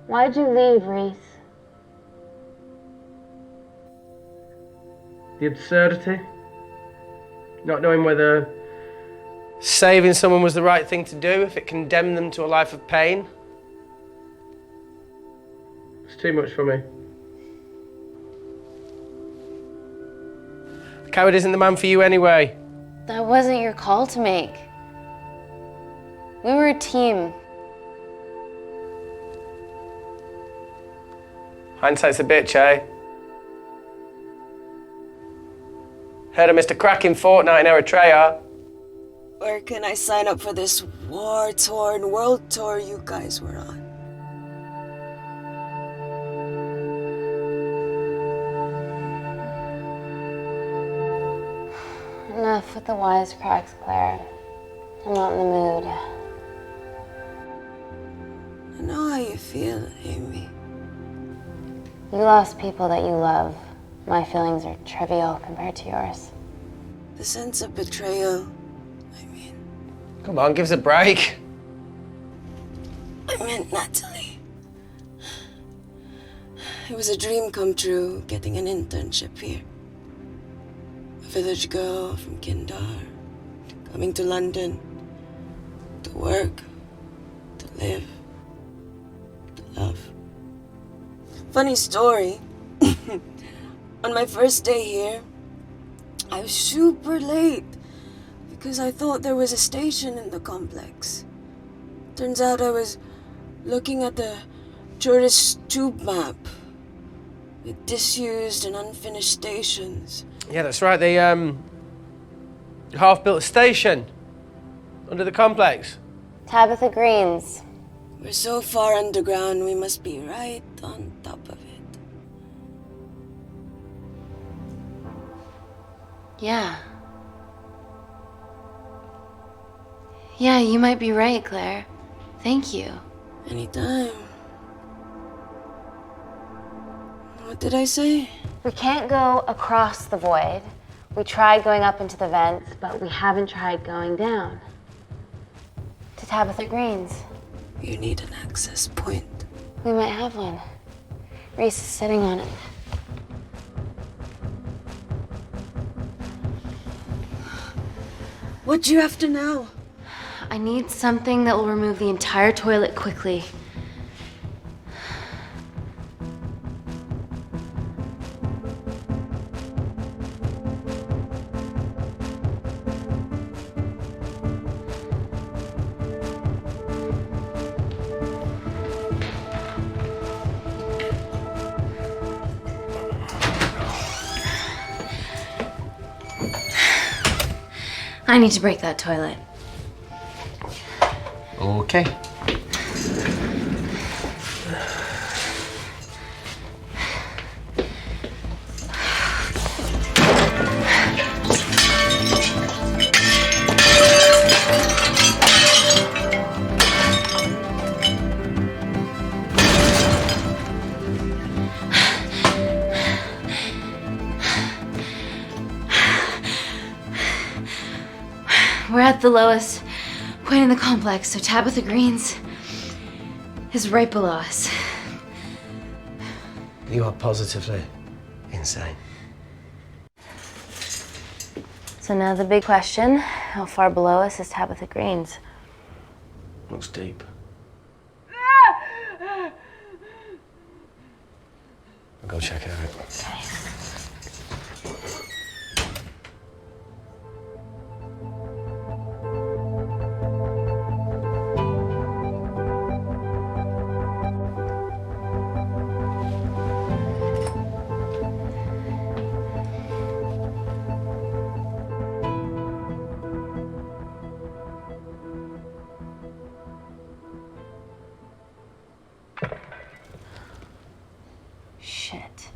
Why'd you leave, Reese? The absurdity. Not knowing whether saving someone was the right thing to do if it condemned them to a life of pain. it's too much for me. A coward isn't the man for you anyway. That wasn't your call to make. We were a team. Hindsight's a bitch, eh? Heard of Mr. Cracking Fortnite in Eritrea. Where can I sign up for this war-torn world tour you guys were on? Enough with the wisecracks, Claire. I'm not in the mood. I know how you feel, Amy. You lost people that you love. My feelings are trivial compared to yours. The sense of betrayal. Come on, give us a break. I meant Natalie. It was a dream come true, getting an internship here. A village girl from Kindar, coming to London to work, to live, to love. Funny story. On my first day here, I was super late because I thought there was a station in the complex. Turns out I was looking at the tourist tube map. with disused and unfinished stations. Yeah, that's right. They half-built a station under the complex. Tabitha Greens. We're so far underground, we must be right on top of it. Yeah. Yeah, you might be right, Claire. Thank you. Anytime. What did I say? We can't go across the void. We tried going up into the vents, but we haven't tried going down. To Tabitha Greens. You need an access point. We might have one. Reese is sitting on it. What do you after now? I need something that will remove the entire toilet quickly. I need to break that toilet. Okay. We're at the lowest point in the complex, so Tabitha Greens is right below us. You are positively insane. So now the big question, how far below us is Tabitha Greens? Looks deep. I'll go check it out. Shit.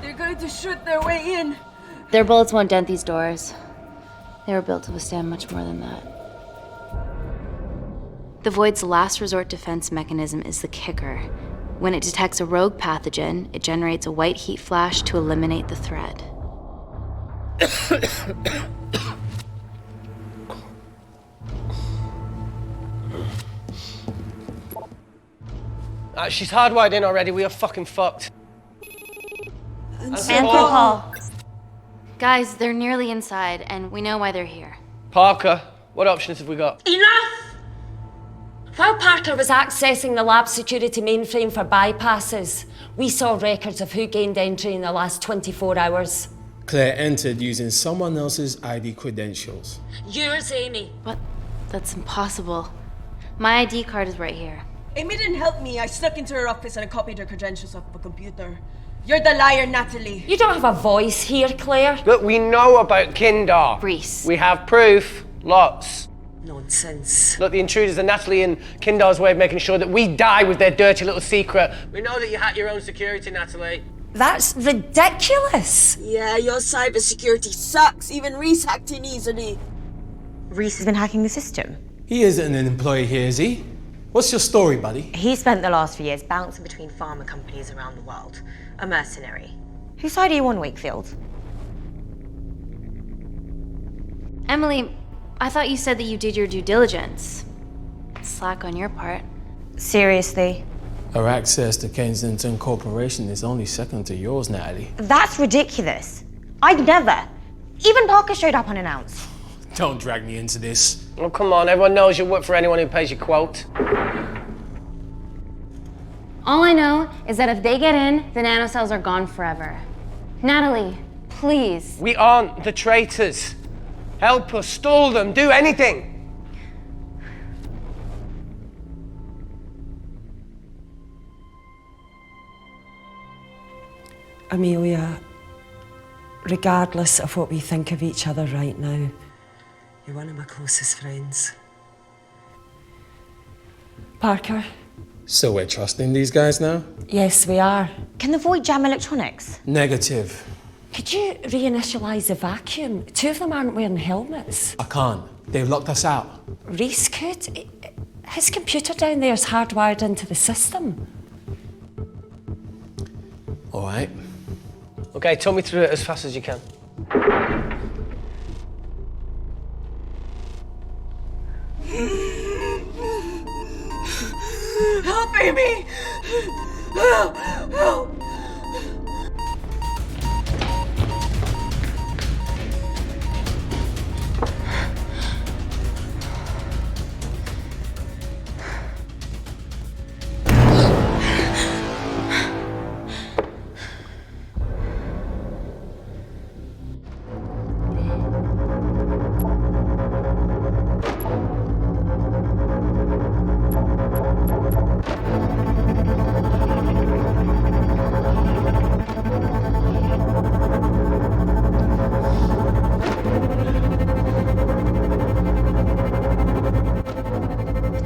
They're going to shoot their way in. Their bullets won't dent these doors. They were built to withstand much more than that. The Void's last resort defense mechanism is the kicker. When it detects a rogue pathogen, it generates a white heat flash to eliminate the threat. She's hardwired in already. We are fucking fucked. Paul. Guys, they're nearly inside, and we know why they're here. Parker, what options have we got? Enough! While Parker was accessing the lab security mainframe for bypasses, we saw records of who gained entry in the last 24 hours. Claire entered using someone else's ID credentials. Yours, Amy. What? That's impossible. My ID card is right here. Amy didn't help me. I snuck into her office and I copied her credentials off a computer. You're the liar, Natalie. You don't have a voice here, Claire. Look, we know about Kindar. Reese. We have proof. Lots. Nonsense. Look, the intruders are Natalie and Kindar's way of making sure that we die with their dirty little secret. We know that you hack your own security, Natalie. That's ridiculous. Yeah, your cybersecurity sucks. Even Reese hacked in easily. Reese has been hacking the system. He isn't an employee here, is he? What's your story, buddy? He spent the last few years bouncing between pharma companies around the world. A mercenary. Whose side are you on, Wakefield? Emily, I thought you said that you did your due diligence. Slack on your part. Seriously? Our access to Kensington Corporation is only second to yours, Natalie. That's ridiculous. I'd never. Even Parker showed up unannounced. Don't drag me into this. Oh, come on. Everyone knows you work for anyone who pays your quote. All I know is that if they get in, the nanocells are gone forever. Natalie, please. We aren't the traitors. Help us, stall them, do anything. Amelia, regardless of what we think of each other right now, You're one of my closest friends. Parker, So we're trusting these guys now? yes, we are. Can the void jam electronics? Negative. Could you reinitialize the vacuum? Two of them aren't wearing helmets. I can't. They've locked us out. Reese could. His computer down there is hardwired into the system. All right. Okay, talk me through it as fast as you can. Help, Amy! Help! Help!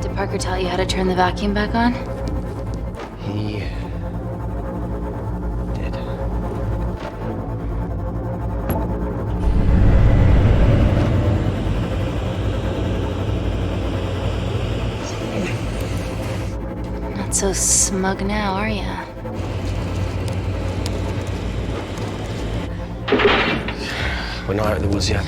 Did Parker tell you how to turn the vacuum back on? He did. Not so smug now, are ya? We're not out of the woods yet.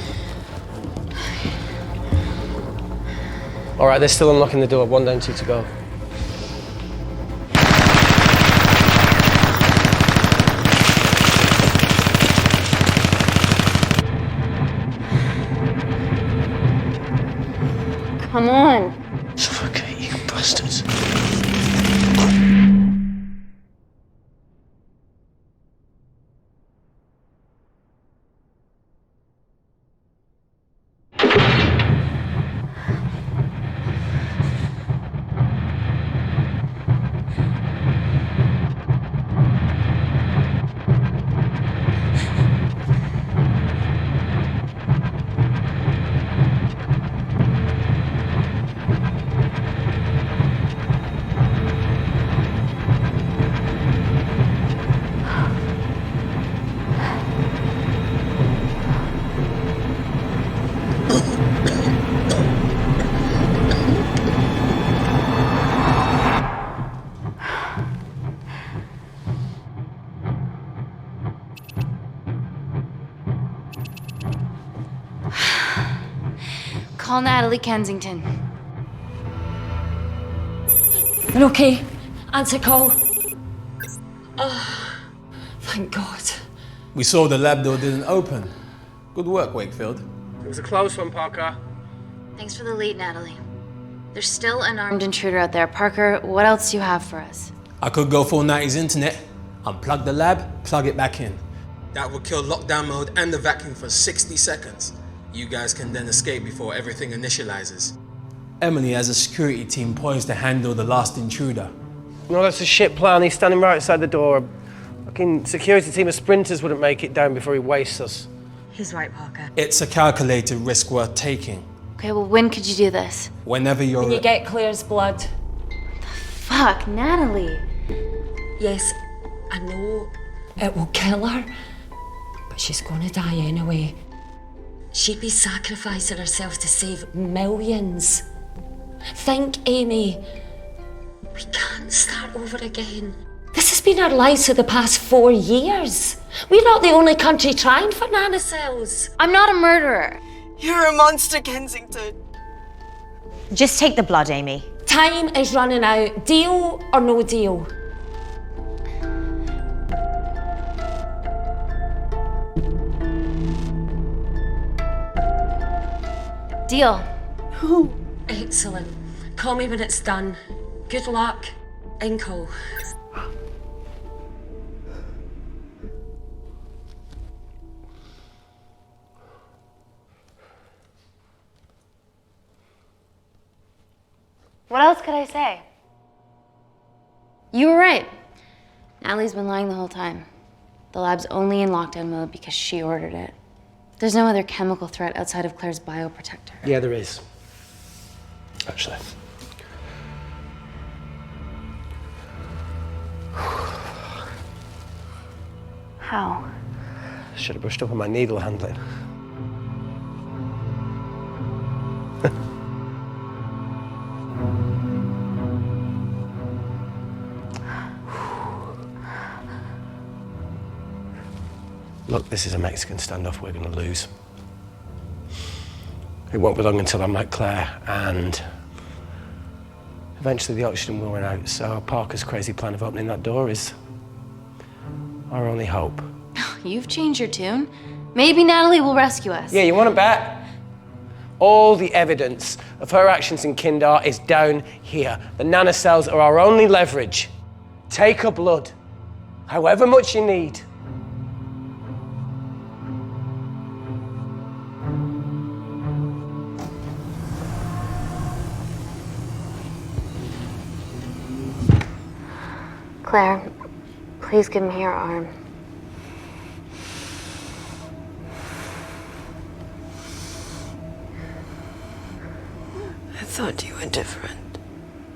All right, they're still unlocking the door. 1 down, 2 to go. Come on. Suffocate, you bastards. Call Natalie Kensington. You're okay? Answer call. Oh, thank God. We saw the lab door didn't open. Good work, Wakefield. It was a close one, Parker. Thanks for the lead, Natalie. There's still an armed intruder out there. Parker, what else do you have for us? I could go full 90s internet, unplug the lab, plug it back in. That would kill lockdown mode and the vacuum for 60 seconds. You guys can then escape before everything initializes. Emily has a security team poised to handle the last intruder. No, that's a shit plan. He's standing right outside the door. A fucking security team of sprinters wouldn't make it down before he wastes us. He's right, Parker. It's a calculated risk worth taking. Okay, well, when could you do this? Whenever you're... When you get Claire's blood. Fuck, Natalie. Yes, I know. It will kill her, but she's gonna die anyway. She'd be sacrificing herself to save Millions. Think, Amy. We can't start over again. This has been our lives for the past 4 years. We're not the only country trying for Nanocells. I'm not a murderer. You're a monster, Kensington. Just take the blood, Amy. Time is running out. Deal or no deal? Deal. Excellent. Call me when it's done. Good luck. Inkle. What else could I say? You were right. Natalie's been lying the whole time. The lab's only in lockdown mode because she ordered it. There's no other chemical threat outside of Claire's bioprotector. Yeah, there is. Actually. How? Should have brushed up on my needle handling. Look, this is a Mexican standoff we're going to lose. It won't be long until I'm like Claire, and eventually the oxygen will run out, so Parker's crazy plan of opening that door is our only hope. You've changed your tune. Maybe Natalie will rescue us. Yeah, you want to bet? All the evidence of her actions in Kindar is down here. The nanocells are our only leverage. Take her blood, however much you need. Claire, please give me your arm. I thought you were different.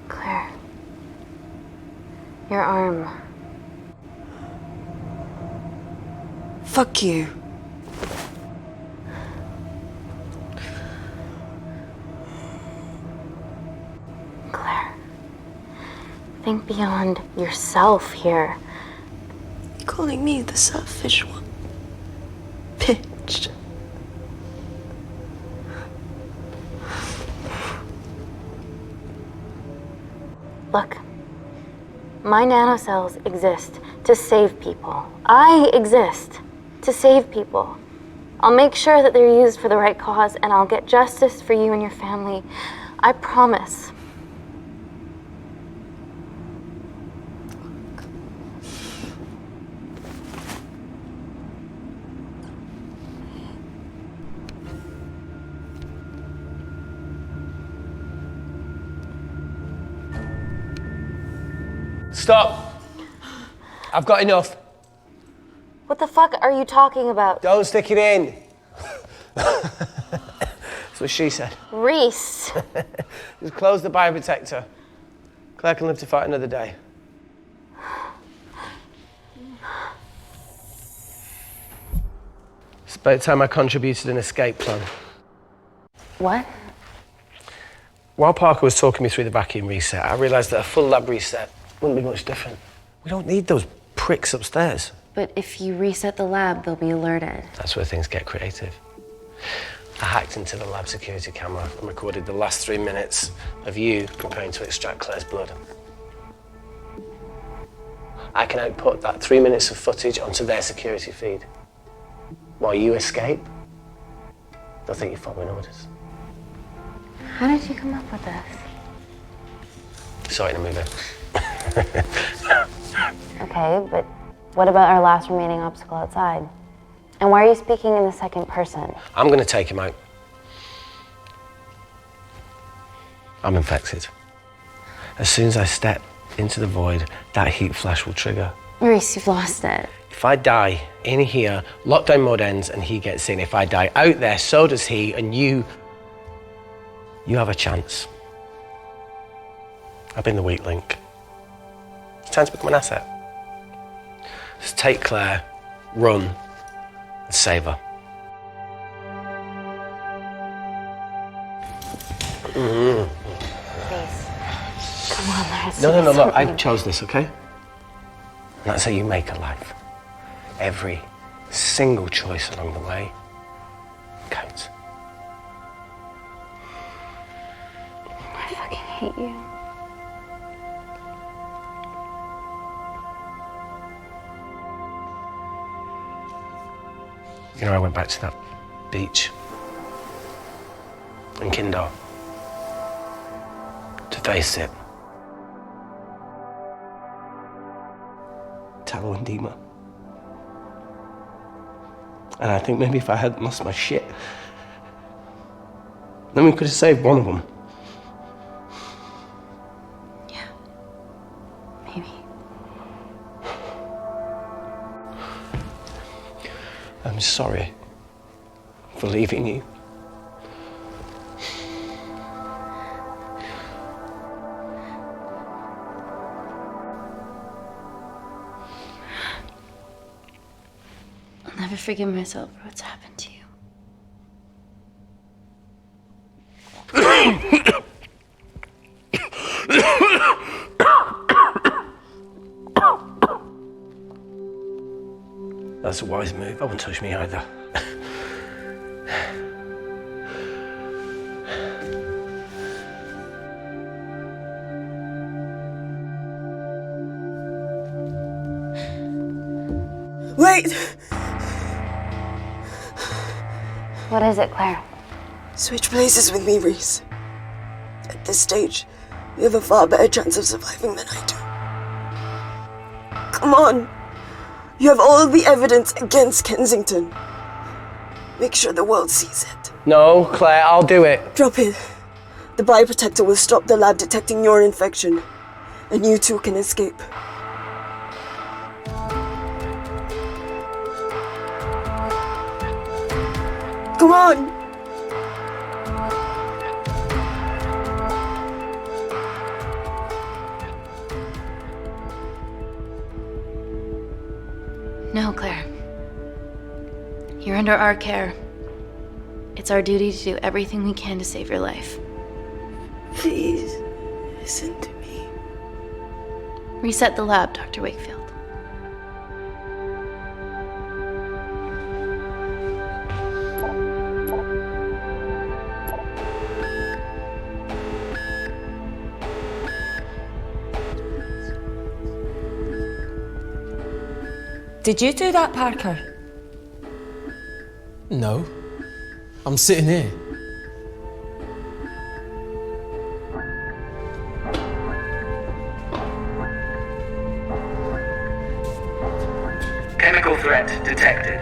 Claire, your arm. Fuck you. Claire, think beyond yourself here. Calling me the selfish one. Bitch. Look, my nanocells exist to save people. I exist to save people. I'll make sure that they're used for the right cause, and I'll get justice for you and your family. I promise. Stop. I've got enough. What the fuck are you talking about? Don't stick it in. That's what she said. Reese. Just close the bioprotector. Claire can live to fight another day. It's about time I contributed an escape plan. What? While Parker was talking me through the vacuum reset, I realised that a full lab reset wouldn't be much different. We don't need those pricks upstairs. But if you reset the lab, they'll be alerted. That's where things get creative. I hacked into the lab security camera and recorded the last 3 minutes of you preparing to extract Claire's blood. I can output that 3 minutes of footage onto their security feed. While you escape, they'll think you're following orders. How did you come up with this? Saw it in a movie. Okay, but what about our last remaining obstacle outside? And why are you speaking in the second person? I'm going to take him out. I'm infected. As soon as I step into the void, that heat flash will trigger. Reese, you've lost it. If I die in here, lockdown mode ends and he gets in. If I die out there, so does he, and you have a chance. I've been the weak link. It's time to become an asset. Just take Claire, run, and save her. Please. Come on, there's No, look, I chose this, okay? And that's how you make a life. Every single choice along the way counts. I fucking hate you. You know, I went back to that beach in Kindar to face it. edema. And I think maybe if I hadn't lost my shit, then we could have saved one of them. Yeah. Maybe. I'm sorry for leaving you. I'll never forgive myself for what's happened to you. That's a wise move. I won't touch me either. Wait! What is it, Claire? Switch places with me, Reese. At this stage, you have a far better chance of surviving than I do. Come on. You have all the evidence against Kensington. Make sure the world sees it. No, Claire, I'll do it. Drop it. The bioprotector will stop the lab detecting your infection, and you two can escape. Come on! No, Claire. You're under our care. It's our duty to do everything we can to save your life. Please, listen to me. Reset the lab, Dr. Wakefield. Did you do that, Parker? No. I'm sitting here. Chemical threat detected.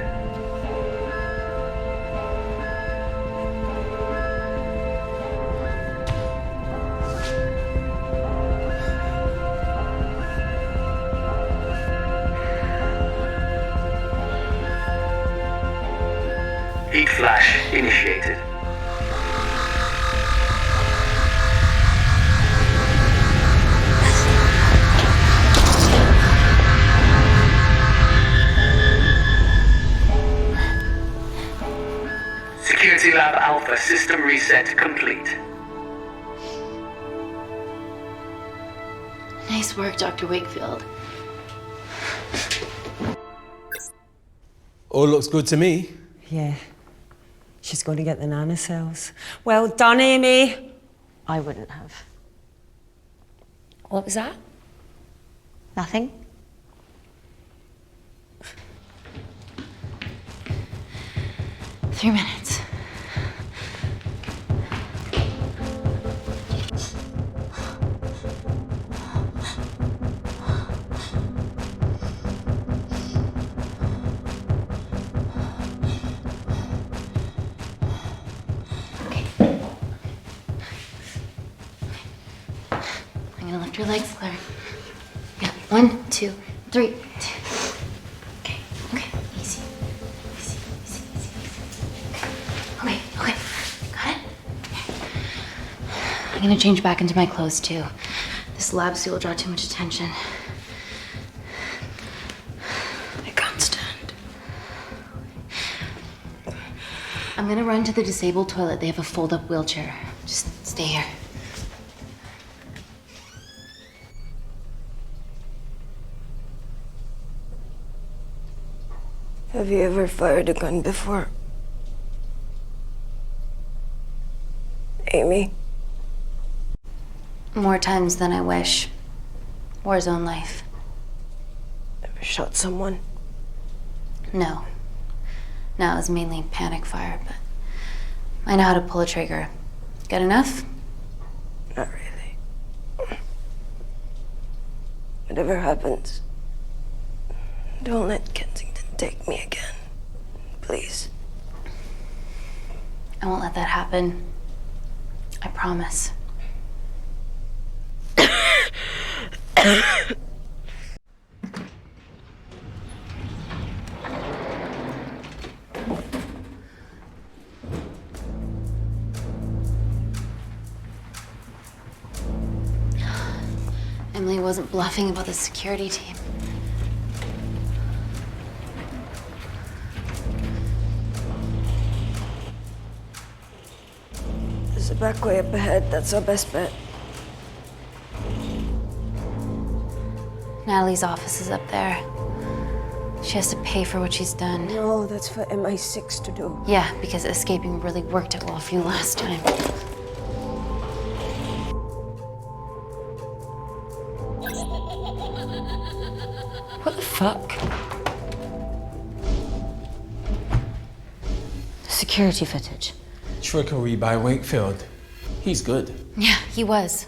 Heat flash initiated. Security Lab Alpha system reset complete. Nice work, Dr. Wakefield. All looks good to me. Yeah. She's going to get the nanocells. Well done, Amy. I wouldn't have. What was that? Nothing? Three minutes. I'm gonna lift your legs, Claire. Yeah, 1, 2, 3. Okay, easy. Easy. Okay, got it? I'm gonna change back into my clothes too. This lab suit will draw too much attention. I can't stand. I'm gonna run to the disabled toilet. They have a fold-up wheelchair. Just stay here. Have you ever fired a gun before? Amy? More times than I wish. War zone life. Ever shot someone? No. No, it was mainly panic fire, but I know how to pull a trigger. Good enough? Not really. Whatever happens, Don't let Kensington take me again. Please. I won't let that happen. I promise. Emily wasn't bluffing about the security team. There's a back way up ahead. That's our best bet. Natalie's office is up there. She has to pay for what she's done. No, that's for MI6 to do. Yeah, because escaping really worked out well for you last time. What the fuck? Security footage. Trickery by Wakefield. He's good. Yeah, he was.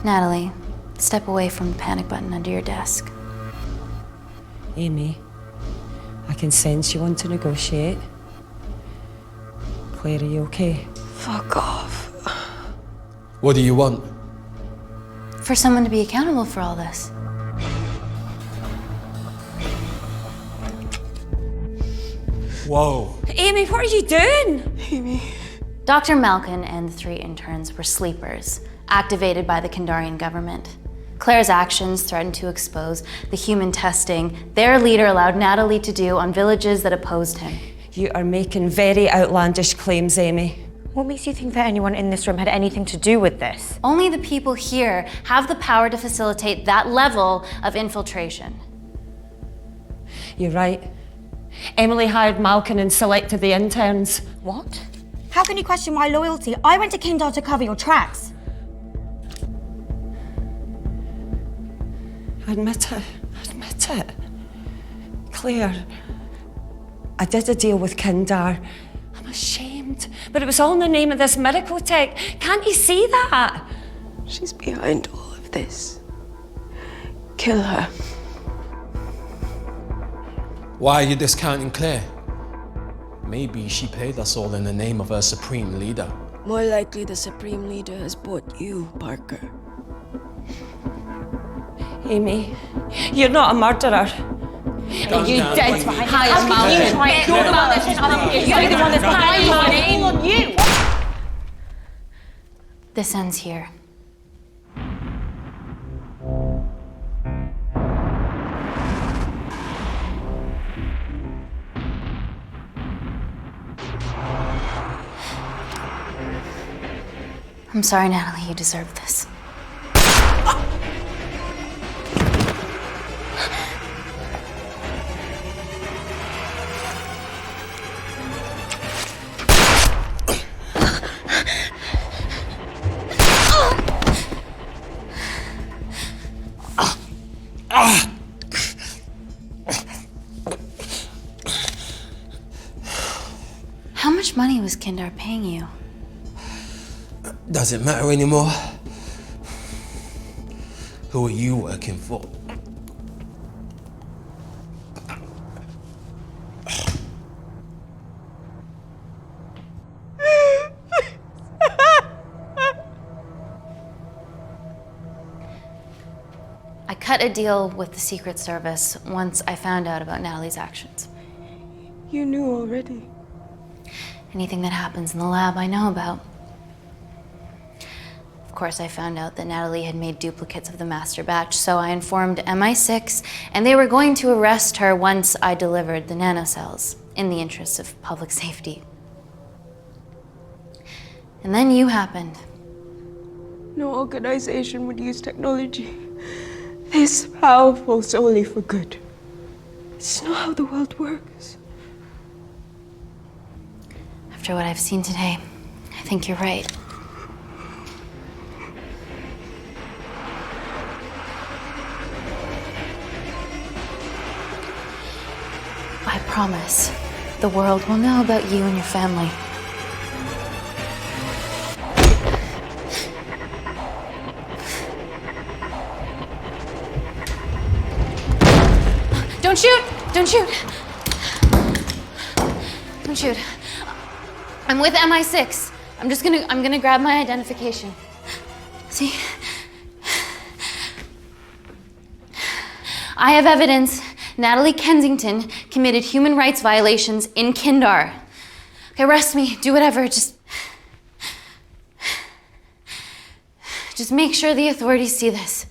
Natalie, step away from the panic button under your desk. Amy, I can sense you want to negotiate. Claire, are you okay? Fuck off. What do you want? For someone to be accountable for all this. Whoa. Amy, what are you doing? Amy. Dr. Malkin and the 3 interns were sleepers, activated by the Kandarian government. Claire's actions threatened to expose the human testing their leader allowed Natalie to do on villages that opposed him. You are making very outlandish claims, Amy. What makes you think that anyone in this room had anything to do with this? Only the people here have the power to facilitate that level of infiltration. You're right. Emily hired Malkin and selected the interns. What? How can you question my loyalty? I went to Kindar to cover your tracks. Admit it. Admit it. Claire, I did a deal with Kindar. I'm ashamed, but it was all in the name of this miracle tech. Can't you see that? She's behind all of this. Kill her. Why are you discounting Claire? Maybe she paid us all in the name of her supreme leader. More likely the Supreme Leader has bought you, Parker. Amy, you're not a murderer. You did hire Malkin. You're the one that's behind all on you. This ends here. I'm sorry, Natalie, you deserve this. How much money was Kindar paying you? Does it matter anymore? Who are you working for? I cut a deal with the Secret Service once I found out about Natalie's actions. You knew already. Anything that happens in the lab, I know about. Of course, I found out that Natalie had made duplicates of the master batch, so I informed MI6, and they were going to arrest her once I delivered the nanocells, in the interest of public safety. And then you happened. No organization would use technology this powerful solely for good. It's not how the world works. After what I've seen today, I think you're right. I promise, the world will know about you and your family. Don't shoot! Don't shoot! Don't shoot. I'm with MI6. I'm gonna grab my identification. See? I have evidence Natalie Kensington committed human rights violations in Kindar. Okay, arrest me, do whatever, just make sure the authorities see this.